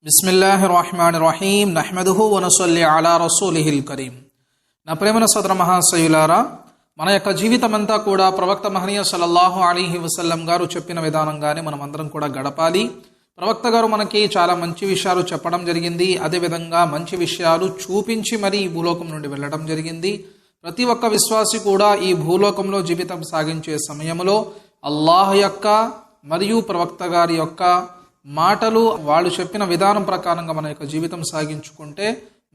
బిస్మిల్లాహిర్రహ్మానిర్రహీం నహ్మదుహు వ నసల్లి అలా రసూలిహిల్ కరీం. నా ప్రేమన సోదర మహాశయులారా, మన యొక్క జీవితమంతా కూడా ప్రవక్త మహనీయ సల్లల్లాహు అలైహి వసల్లం గారు చెప్పిన విధానంగానే మనం అందరం కూడా గడపాలి. ప్రవక్త గారు మనకి చాలా మంచి విషయాలు చెప్పడం జరిగింది. అదేవిధంగా మంచి విషయాలు చూపించి మరీ ఈ భూలోకం నుండి వెళ్ళడం జరిగింది. ప్రతి ఒక్క విశ్వాసి కూడా ఈ భూలోకంలో జీవితం సాగించే సమయంలో అల్లాహ్ యొక్క మరియు ప్రవక్త గారి యొక్క మాటలు, వాళ్ళు చెప్పిన విధానం ప్రకారంగా మన యొక్క జీవితం సాగించుకుంటే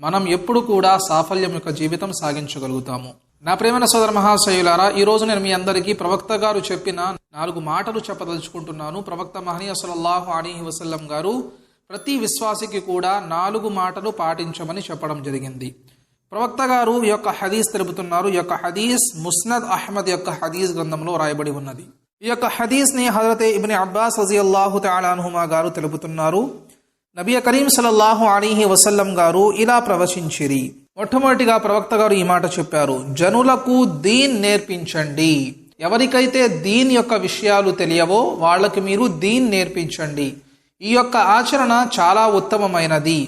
మనం ఎప్పుడు కూడా సాఫల్యం యొక్క జీవితం సాగించగలుగుతాము. నా ప్రేమైన సోదర మహాశయులారా, ఈ రోజు నేను మీ అందరికీ ప్రవక్త గారు చెప్పిన 4 మాటలు చెప్పదలుచుకుంటున్నాను. ప్రవక్త మహనీయ సల్లల్లాహు అలైహి వసల్లం గారు ప్రతి విశ్వాసికి కూడా 4 మాటలు పాటించమని చెప్పడం జరిగింది. ప్రవక్త గారు ఈ యొక్క హదీస్ తెలుపుతున్నారు. ఈ యొక్క హదీస్ ముస్నద్ అహ్మద్ యొక్క హదీస్ గ్రంథంలో రాయబడి ఉన్నది. ఈ యొక్క హదీస్ ని హజరత్ ఇబ్న్ అబ్బాస్ రజియల్లాహు తఆలా అన్హుమా గారు తెలుపుతున్నారు. నబీ కరీం సల్లల్లాహు అలైహి వసల్లం గారు ఇలా ప్రవచించిరి. మొట్టమొదటిగా ప్రవక్త గారు ఈ మాట చెప్పారు, జనులకు దీన్ నేర్పించండి. ఎవరికైతే దీన్ యొక్క విషయాలు తెలియవో వాళ్ళకి మీరు దీన్ నేర్పించండి. ఈ యొక్క ఆచరణ చాలా ఉత్తమమైనది.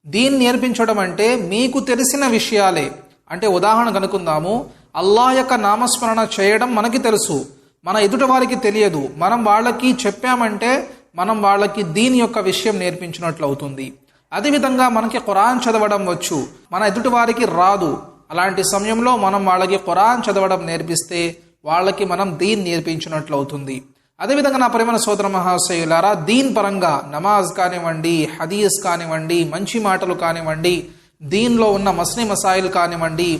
దీన్ నేర్పించడం అంటే మీకు తెలిసిన విషయాలే. అంటే ఉదాహరణ కనుకుందాము, అల్లాహ్ యొక్క నామస్మరణ చేయడం మనకి తెలుసు, మన ఎదుటి వారికి తెలియదు. మనం వాళ్ళకి చెప్పామంటే మనం వాళ్ళకి దీని యొక్క విషయం నేర్పించినట్లు అవుతుంది. అదేవిధంగా మనకి ఖురాన్ చదవడం వచ్చు, మన ఎదుటి వారికి రాదు. అలాంటి సమయంలో మనం వాళ్ళకి ఖురాన్ చదవడం నేర్పిస్తే వాళ్ళకి మనం దీన్ నేర్పించినట్లు అవుతుంది. అదేవిధంగా నా ప్రేమ సోదర మహాశయులారా, దీన్ పరంగా నమాజ్ కానివ్వండి, హదీస్ కానివ్వండి, మంచి మాటలు కానివ్వండి, దీనిలో ఉన్న మస్ని మసాయిల్ కానివ్వండి,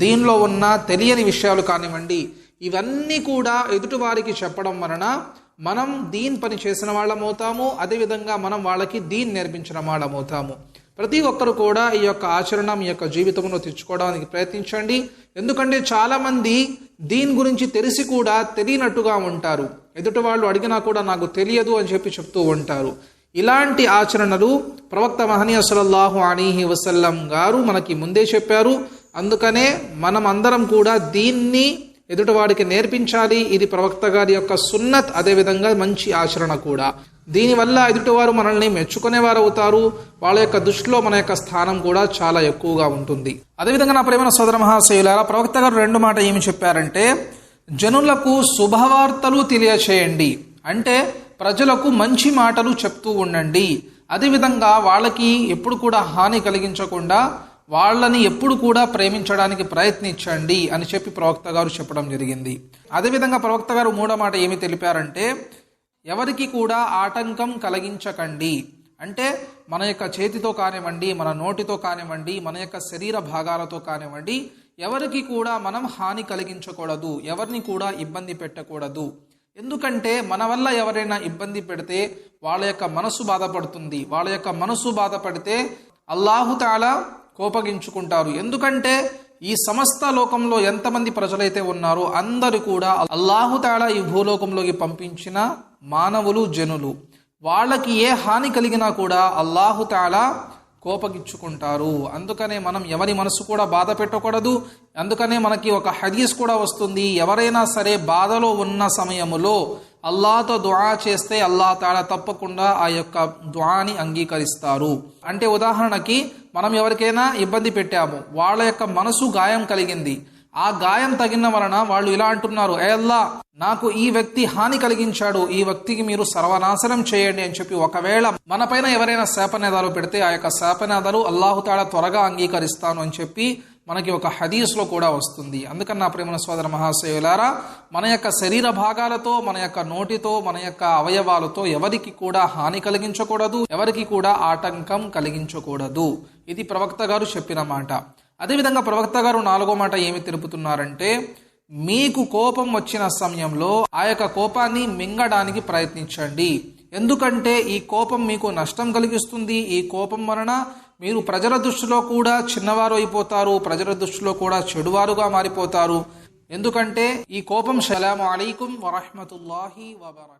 దీనిలో ఉన్న తెలియని విషయాలు కానివ్వండి, ఇవన్నీ కూడా ఎదుటి వారికి చెప్పడం వలన మనం దీన్ పని చేసిన వాళ్ళమవుతాము. అదేవిధంగా మనం వాళ్ళకి దీన్ నేర్పించిన వాళ్ళమవుతాము. ప్రతి ఒక్కరు కూడా ఈ యొక్క ఆచరణ మీ యొక్క జీవితంలో తెచ్చుకోవడానికి ప్రయత్నించండి. ఎందుకంటే చాలా మంది దీన్ గురించి తెలిసి కూడా తెలియనట్టుగా ఉంటారు. ఎదుటి వాళ్ళు అడిగినా కూడా నాకు తెలియదు అని చెప్పి చెప్తూ ఉంటారు. ఇలాంటి ఆచరణలు ప్రవక్త మహనీయ సల్లల్లాహు అలైహి వసల్లం గారు మనకి ముందే చెప్పారు. అందుకనే మనం అందరం కూడా దీన్ని ఎదుటివాడికి నేర్పించాలి. ఇది ప్రవక్త గారి యొక్క సున్నత్, అదేవిధంగా మంచి ఆచరణ కూడా. దీనివల్ల ఎదుటివారు మనల్ని మెచ్చుకునేవారు అవుతారు. వాళ్ళ యొక్క దృష్టిలో మన యొక్క స్థానం కూడా చాలా ఎక్కువగా ఉంటుంది. అదేవిధంగా నా ప్రేమ సోదర మహాశయులారా, ప్రవక్త గారు 2 మాట ఏమి చెప్పారంటే, జనులకు శుభవార్తలు తెలియచేయండి. అంటే ప్రజలకు మంచి మాటలు చెప్తూ ఉండండి. అదేవిధంగా వాళ్ళకి ఎప్పుడు కూడా హాని కలిగించకుండా వాళ్ళని ఎప్పుడు కూడా ప్రేమించడానికి ప్రయత్నించండి అని చెప్పి ప్రవక్త గారు చెప్పడం జరిగింది. అదేవిధంగా ప్రవక్త గారు 3వ మాట ఏమి తెలిపారంటే, ఎవరికి కూడా ఆటంకం కలిగించకండి. అంటే మన యొక్క చేతితో కానివ్వండి, మన నోటితో కానివ్వండి, మన యొక్క శరీర భాగాలతో కానివ్వండి, ఎవరికి కూడా మనం హాని కలిగించకూడదు, ఎవరిని కూడా ఇబ్బంది పెట్టకూడదు. ఎందుకంటే మన వల్ల ఎవరైనా ఇబ్బంది పెడితే వాళ్ళ యొక్క మనసు బాధపడుతుంది. వాళ్ళ యొక్క మనసు బాధపడితే అల్లాహు తఆలా కోపగించుకుంటారు. ఎందుకంటే ఈ సమస్త లోకంలో ఎంతమంది ప్రజలైతే ఉన్నారో అందరూ కూడా అల్లాహు తఆలా ఈ భూలోకంలోకి పంపించిన మానవులు, జనులు. వాళ్ళకి ఏ హాని కలిగినా కూడా అల్లాహు తఆలా కోపగించుకుంటారు. అందుకనే మనం ఎవరి మనసు కూడా బాధ పెట్టకూడదు. అందుకనే మనకి ఒక హదీస్ కూడా వస్తుంది, ఎవరైనా సరే బాధలో ఉన్న సమయములో అల్లాహ్తో దుఆ చేస్తే అల్లాహ్ తఆలా తప్పకుండా ఆ యొక్క దుఆని అంగీకరిస్తారు. అంటే ఉదాహరణకి మనం ఎవరికైనా ఇబ్బంది పెట్టాము, వాళ్ళ యొక్క మనసు గాయం కలిగింది. ఆ గాయం తగిన వలన వాళ్ళు ఇలా అంటున్నారు, ఏ అల్లాహ్, నాకు ఈ వ్యక్తి హాని కలిగించాడు, ఈ వ్యక్తికి మీరు సర్వనాశనం చేయండి అని చెప్పి ఒకవేళ మన పైన ఎవరైనా శాపనాదాలు పెడితే ఆ యొక్క శాపనాదాలు అల్లాహు తఆలా త్వరగా అంగీకరిస్తాను అని చెప్పి మనకి ఒక హదీస్లో కూడా వస్తుంది. అందుకని నా ప్రేమ సోదర మహాశయులారా, మన యొక్క శరీర భాగాలతో, మన యొక్క నోటితో, మన యొక్క అవయవాలతో ఎవరికి కూడా హాని కలిగించకూడదు, ఎవరికి కూడా ఆటంకం కలిగించకూడదు. ఇది ప్రవక్త గారు చెప్పిన మాట. అదేవిధంగా ప్రవక్త గారు 4వ మాట ఏమి తెలుపుతున్నారంటే, మీకు కోపం వచ్చిన సమయంలో ఆ యొక్క కోపాన్ని మింగడానికి ప్రయత్నించండి. ఎందుకంటే ఈ కోపం మీకు నష్టం కలిగిస్తుంది. ఈ కోపం వలన మీరు ప్రజల దృష్టిలో కూడా చిన్నవారు అయిపోతారు, ప్రజల దృష్టిలో కూడా చెడువారుగా మారిపోతారు. ఎందుకంటే ఈ కోపం. అస్సలాము అలైకుం వరహ్మతుల్లాహి వబరకాతుహు.